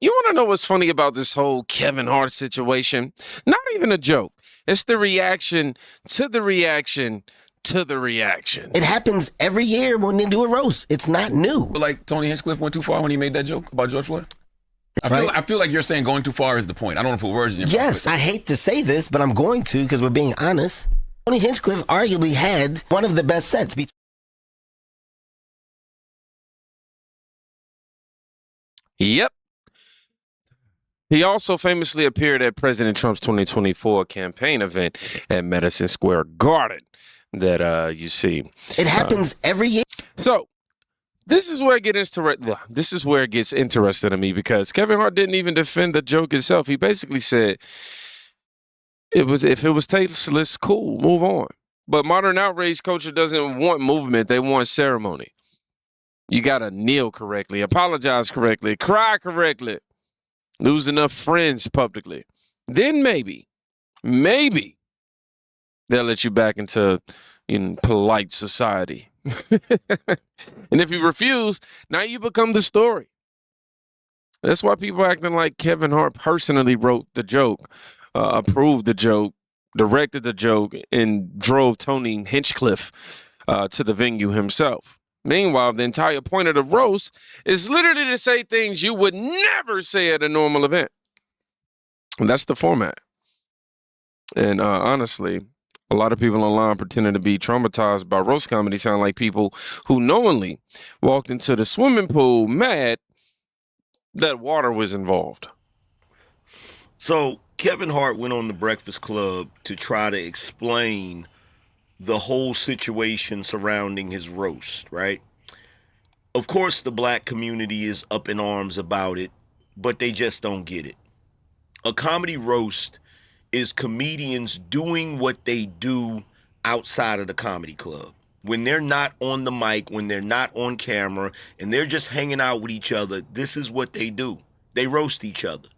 You want to know what's funny about this whole Kevin Hart situation? Not even a joke. It's the reaction to the reaction to the reaction. It happens every year when they do a roast. It's not new. Like Tony Hinchcliffe went too far when he made that joke about George Floyd? I feel like you're saying going too far is the point. I don't want to put words in your mouth. Yes, I hate to say this, but I'm going to because we're being honest. Tony Hinchcliffe arguably had one of the best sets. Yep. He also famously appeared at President Trump's 2024 campaign event at Madison Square Garden that you see. It happens every year. So this is where it gets interesting to me because Kevin Hart didn't even defend the joke itself. He basically said if it was tasteless, cool, move on. But modern outrage culture doesn't want movement; they want ceremony. You gotta kneel correctly, apologize correctly, cry correctly, lose enough friends publicly. Then maybe they'll let you back into polite society. And if you refuse, now you become the story. That's why people acting like Kevin Hart personally wrote the joke, approved the joke, directed the joke, and drove Tony Hinchcliffe to the venue himself. Meanwhile, the entire point of the roast is literally to say things you would never say at a normal event. And that's the format. And honestly, a lot of people online pretending to be traumatized by roast comedy sound like people who knowingly walked into the swimming pool mad that water was involved. So Kevin Hart went on the Breakfast Club to try to explain the whole situation surrounding his roast, right? Of course, the black community is up in arms about it, but they just don't get it. A comedy roast is comedians doing what they do outside of the comedy club. When they're not on the mic, when they're not on camera, and they're just hanging out with each other, this is what they do. They roast each other.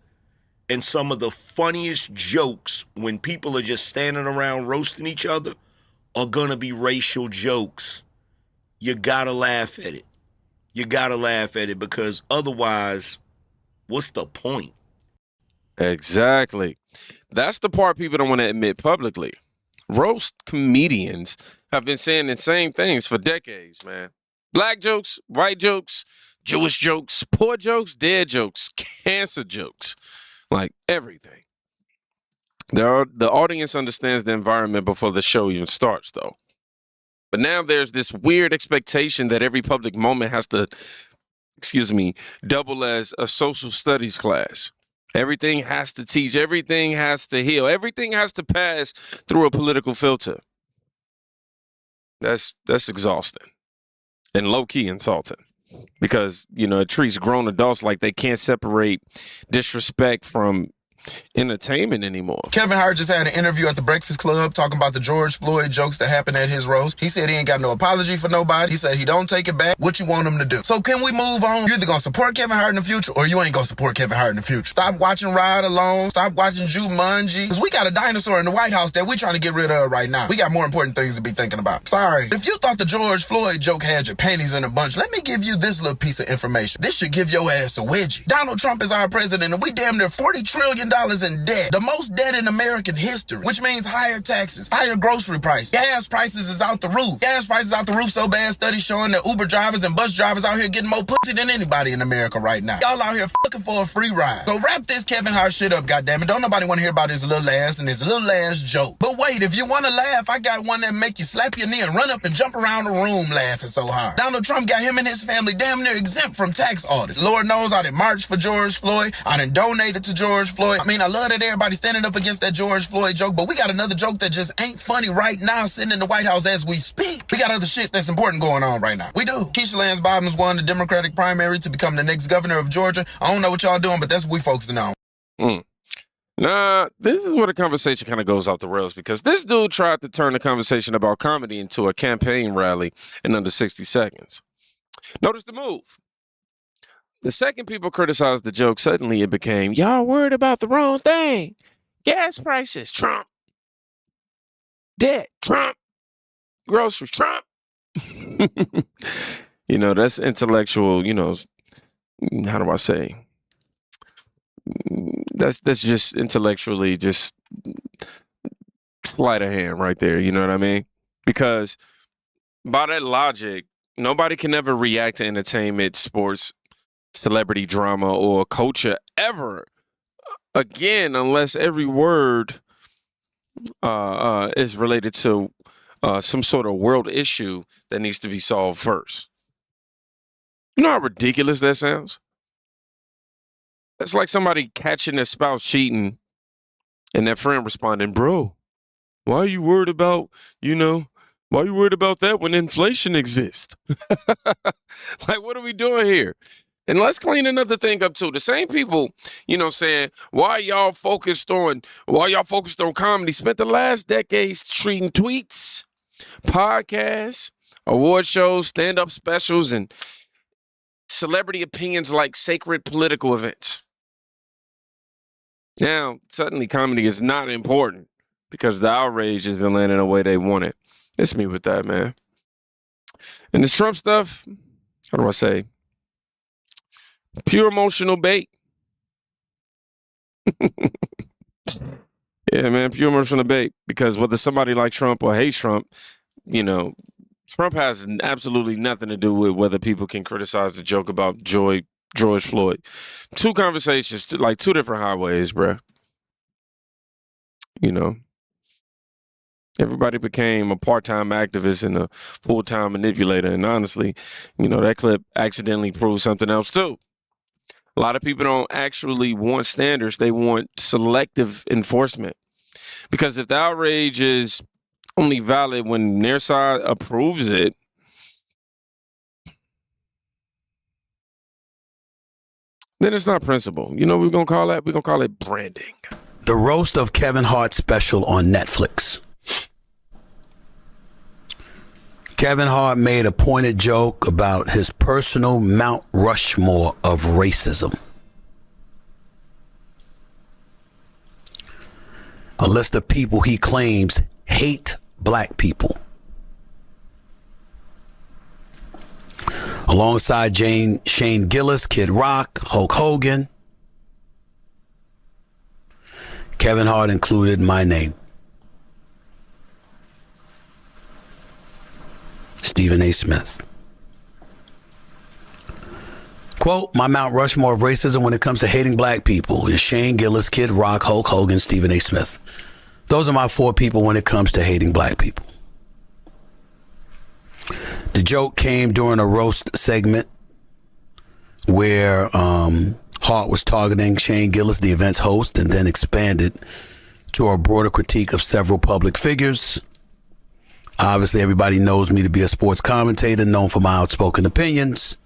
And some of the funniest jokes when people are just standing around roasting each other are gonna be racial jokes. You gotta laugh at it. You gotta laugh at it because otherwise, what's the point? Exactly. That's the part people don't want to admit publicly. Roast comedians have been saying the same things for decades, man. Black jokes, white jokes, Jewish jokes, poor jokes, dead jokes, cancer jokes, like everything. The audience understands the environment before the show even starts, though. But now there's this weird expectation that every public moment has to, double as a social studies class. Everything has to teach. Everything has to heal. Everything has to pass through a political filter. That's exhausting and low-key insulting because, it treats grown adults like they can't separate disrespect from entertainment anymore. Kevin Hart just had an interview at the Breakfast Club talking about the George Floyd jokes that happened at his roast. He said he ain't got no apology for nobody. He said he don't take it back. What you want him to do? So can we move on? You're either gonna support Kevin Hart in the future or you ain't gonna support Kevin Hart in the future. Stop watching Ride Alone. Stop watching Jumanji. Because we got a dinosaur in the White House that we trying to get rid of right now. We got more important things to be thinking about. Sorry. If you thought the George Floyd joke had your panties in a bunch, let me give you this little piece of information. This should give your ass a wedgie. Donald Trump is our president and we damn near $40 trillion in debt. The most debt in American history, which means higher taxes, higher grocery prices. Gas prices is out the roof. Gas prices out the roof so bad, studies showing that Uber drivers and bus drivers out here getting more pussy than anybody in America right now. Y'all out here looking for a free ride. So wrap this Kevin Hart shit up, goddammit. Don't nobody want to hear about his little ass and his little ass joke. But wait, if you want to laugh, I got one that make you slap your knee and run up and jump around the room laughing so hard. Donald Trump got him and his family damn near exempt from tax audits. Lord knows I done marched for George Floyd. I done donated to George Floyd. I mean, I love that everybody standing up against that George Floyd joke, but we got another joke that just ain't funny right now sitting in the White House as we speak. We got other shit that's important going on right now. We do. Keisha Lance Bottoms won the Democratic primary to become the next governor of Georgia. I don't know what y'all doing, but that's what we focusing on. Nah, this is where the conversation kind of goes off the rails because this dude tried to turn the conversation about comedy into a campaign rally in under 60 seconds. Notice the move. The second people criticized the joke, suddenly it became, y'all worried about the wrong thing. Gas prices, Trump. Debt, Trump. Groceries, Trump. That's intellectual, how do I say? that's just intellectually just sleight of hand right there. You know what I mean? Because by that logic, nobody can ever react to entertainment, sports, celebrity drama, or culture ever again unless every word is related to some sort of world issue that needs to be solved first. You know how ridiculous that sounds? That's like somebody catching their spouse cheating and their friend responding, bro, why are you worried about, why are you worried about that when inflation exists? Like, what are we doing here? And let's clean another thing up too. The same people, saying, why y'all focused on comedy, spent the last decades treating tweets, podcasts, award shows, stand-up specials, and celebrity opinions like sacred political events. Now, suddenly comedy is not important because the outrage isn't landing the way they want it. It's me with that, man. And this Trump stuff, how do I say? Pure emotional bait. Yeah, man, pure emotional bait. Because whether somebody like Trump or hates Trump, Trump has absolutely nothing to do with whether people can criticize the joke about George Floyd. Two conversations, like two different highways, bro. Everybody became a part-time activist and a full-time manipulator. And honestly, that clip accidentally proved something else too. A lot of people don't actually want standards. They want selective enforcement. Because if the outrage is only valid when their side approves it, then it's not principle. You know what we're going to call that? We're going to call it branding. The roast of Kevin Hart special on Netflix. Kevin Hart made a pointed joke about his personal Mount Rushmore of racism. A list of people he claims hate black people. Alongside Shane Gillis, Kid Rock, Hulk Hogan, Kevin Hart included my name. Stephen A. Smith. Quote, my Mount Rushmore of racism when it comes to hating black people is Shane Gillis, Kid Rock, Hulk Hogan, Stephen A. Smith. Those are my four people when it comes to hating black people. The joke came during a roast segment where Hart was targeting Shane Gillis, the event's host, and then expanded to a broader critique of several public figures. Obviously, everybody knows me to be a sports commentator, known for my outspoken opinions.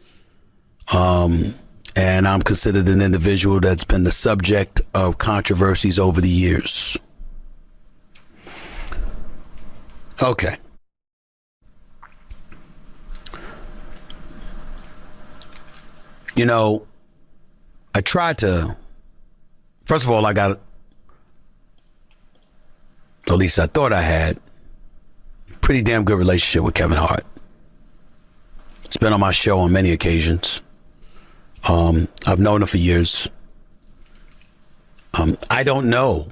And I'm considered an individual that's been the subject of controversies over the years. Okay. I tried to, first of all, I got, at least I thought I had, a pretty damn good relationship with Kevin Hart. It's been on my show on many occasions. I've known him for years. I don't know.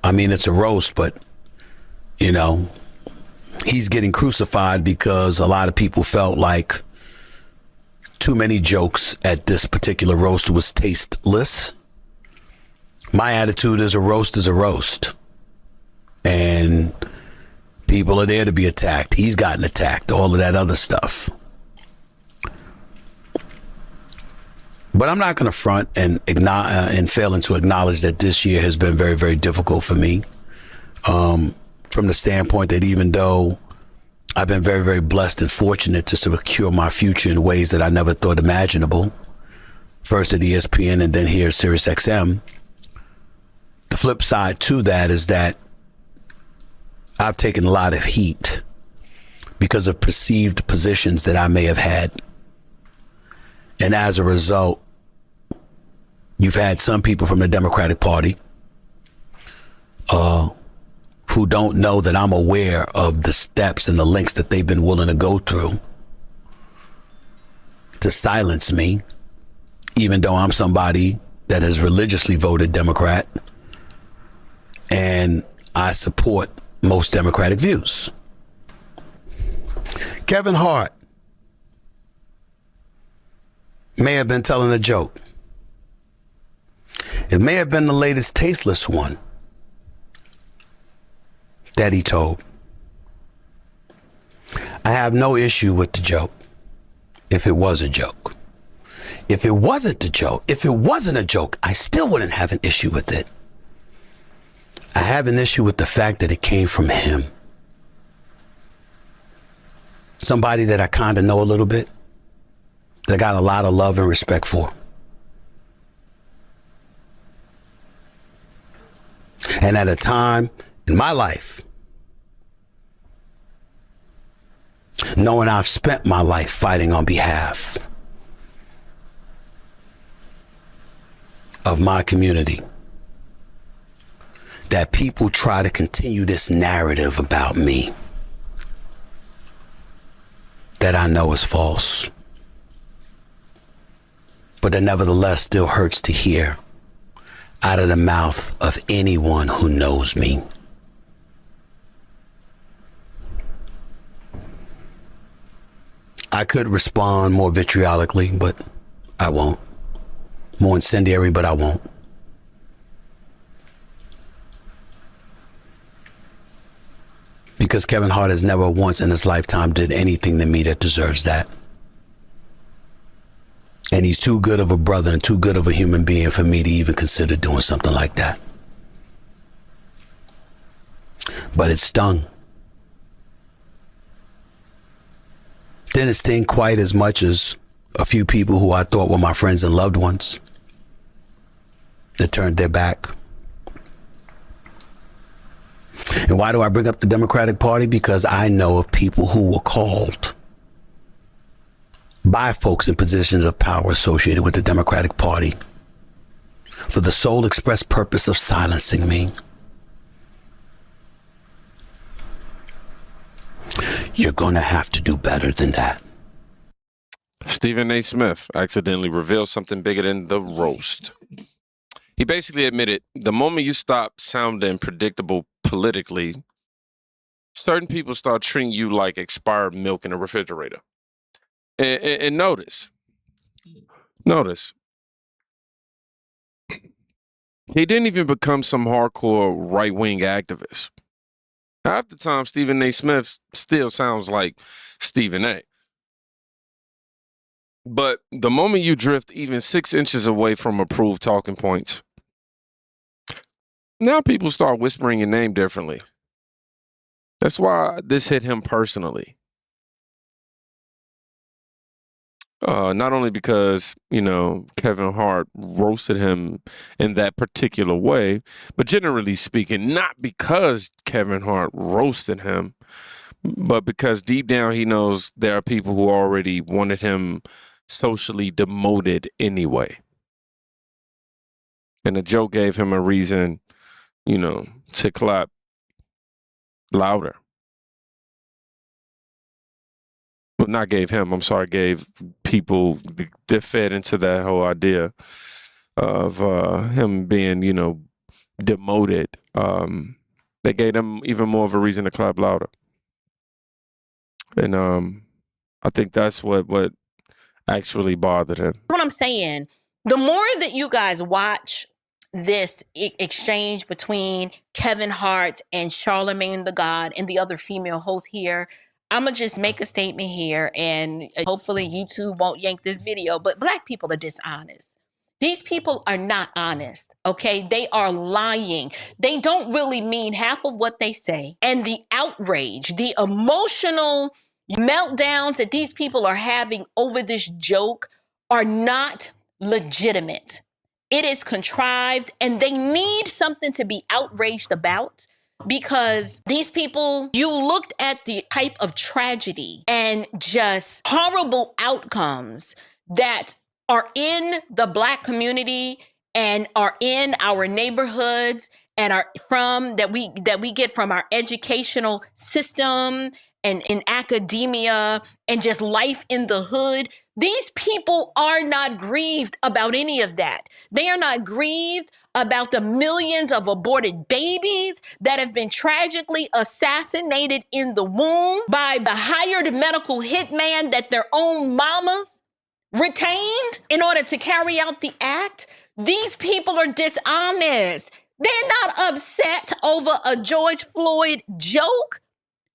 I mean, it's a roast, but, he's getting crucified because a lot of people felt like too many jokes at this particular roast was tasteless. My attitude is a roast is a roast. And people are there to be attacked. He's gotten attacked, all of that other stuff. But I'm not going to front and failing to acknowledge that this year has been very, very difficult for me. From the standpoint that even though I've been very, very blessed and fortunate to secure my future in ways that I never thought imaginable. First at ESPN and then here at SiriusXM. The flip side to that is that I've taken a lot of heat because of perceived positions that I may have had. And as a result, you've had some people from the Democratic Party who don't know that I'm aware of the steps and the lengths that they've been willing to go through to silence me, even though I'm somebody that has religiously voted Democrat, and I support most Democratic views. Kevin Hart may have been telling a joke. It may have been the latest tasteless one that he told. I have no issue with the joke if it was a joke. If it wasn't a joke, I still wouldn't have an issue with it. I have an issue with the fact that it came from him. Somebody that I kind of know a little bit, that I got a lot of love and respect for. And at a time in my life, knowing I've spent my life fighting on behalf of my community, that people try to continue this narrative about me that I know is false, but it nevertheless still hurts to hear out of the mouth of anyone who knows me. I could respond more vitriolically, but I won't. More incendiary, but I won't. Because Kevin Hart has never once in his lifetime did anything to me that deserves that. And he's too good of a brother and too good of a human being for me to even consider doing something like that. But it stung. Didn't sting quite as much as a few people who I thought were my friends and loved ones that turned their back. And why do I bring up the Democratic Party? Because I know of people who were called by folks in positions of power associated with the Democratic Party for the sole express purpose of silencing me. You're gonna have to do better than that. Stephen A. Smith accidentally revealed something bigger than the roast. He basically admitted the moment you stop sounding predictable politically, certain people start treating you like expired milk in a refrigerator. And notice, he didn't even become some hardcore right-wing activist. Half the time, Stephen A. Smith still sounds like Stephen A. But the moment you drift even 6 inches away from approved talking points, now people start whispering your name differently. That's why this hit him personally. Not only because, Kevin Hart roasted him in that particular way, but generally speaking, not because Kevin Hart roasted him, but because deep down he knows there are people who already wanted him socially demoted anyway. And the joke gave him a reason, to clap louder. Well, not gave him, I'm sorry, gave people that fed into that whole idea of him being, demoted. They gave him even more of a reason to clap louder. And I think that's what actually bothered him. What I'm saying, the more that you guys watch this exchange between Kevin Hart and Charlemagne the God and the other female host here, I'm going to just make a statement here, and hopefully YouTube won't yank this video, but Black people are dishonest. These people are not honest, okay? They are lying. They don't really mean half of what they say. And the outrage, the emotional meltdowns that these people are having over this joke are not legitimate. It is contrived, and they need something to be outraged about. Because these people, you looked at the type of tragedy and just horrible outcomes that are in the Black community and are in our neighborhoods and are that we get from our educational system and in academia and just life in the hood, these people are not grieved about any of that. They are not grieved about the millions of aborted babies that have been tragically assassinated in the womb by the hired medical hitman that their own mamas retained in order to carry out the act. These people are dishonest. They're not upset over a George Floyd joke.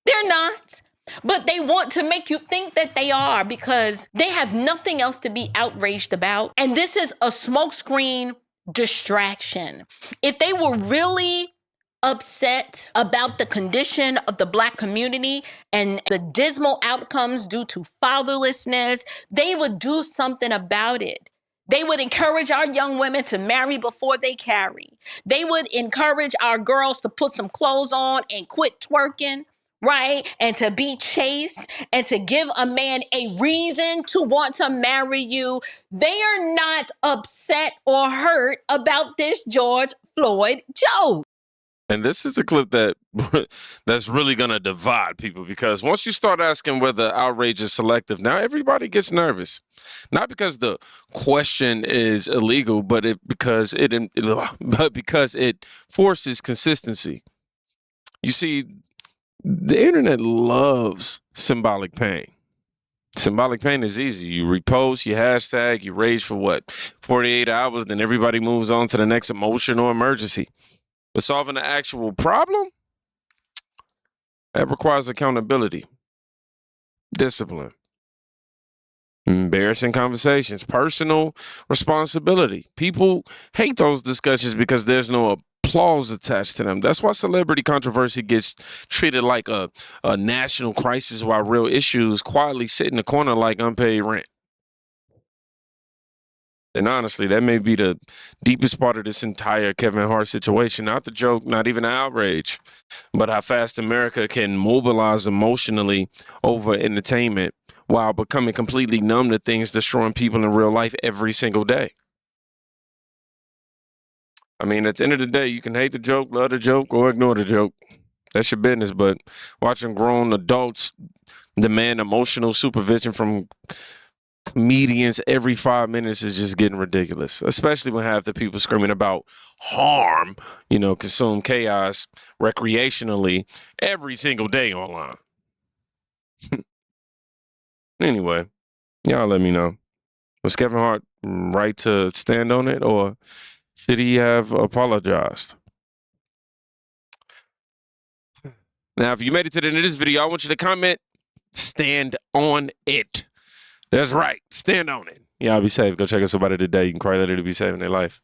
They're not. But they want to make you think that they are because they have nothing else to be outraged about. And this is a smokescreen distraction. If they were really upset about the condition of the Black community and the dismal outcomes due to fatherlessness, they would do something about it. They would encourage our young women to marry before they carry. They would encourage our girls to put some clothes on and quit twerking, right? And to be chaste and to give a man a reason to want to marry you. They are not upset or hurt about this George Floyd joke. And this is a clip that that's really going to divide people, because once you start asking whether outrage is selective, now everybody gets nervous. Not because the question is illegal, but because it forces consistency. You see, the internet loves symbolic pain. Symbolic pain is easy. You repost, you hashtag, you rage for 48 hours, then everybody moves on to the next emotion or emergency. But solving the actual problem, that requires accountability, discipline, embarrassing conversations, personal responsibility. People hate those discussions because there's no applause attached to them. That's why celebrity controversy gets treated like a national crisis, while real issues quietly sit in the corner like unpaid rent. And honestly, that may be the deepest part of this entire Kevin Hart situation. Not the joke, not even the outrage, but how fast America can mobilize emotionally over entertainment while becoming completely numb to things destroying people in real life every single day. I mean, at the end of the day, you can hate the joke, love the joke, or ignore the joke. That's your business. But watching grown adults demand emotional supervision from comedians every 5 minutes is just getting ridiculous, especially when half the people screaming about harm, consume chaos recreationally every single day online. Anyway, y'all let me know. Was Kevin Hart right to stand on it, or should he have apologized? Now, if you made it to the end of this video, I want you to comment, stand on it. That's right. Stand on it. Y'all be safe. Go check out somebody today. You can cry later to be saving their life.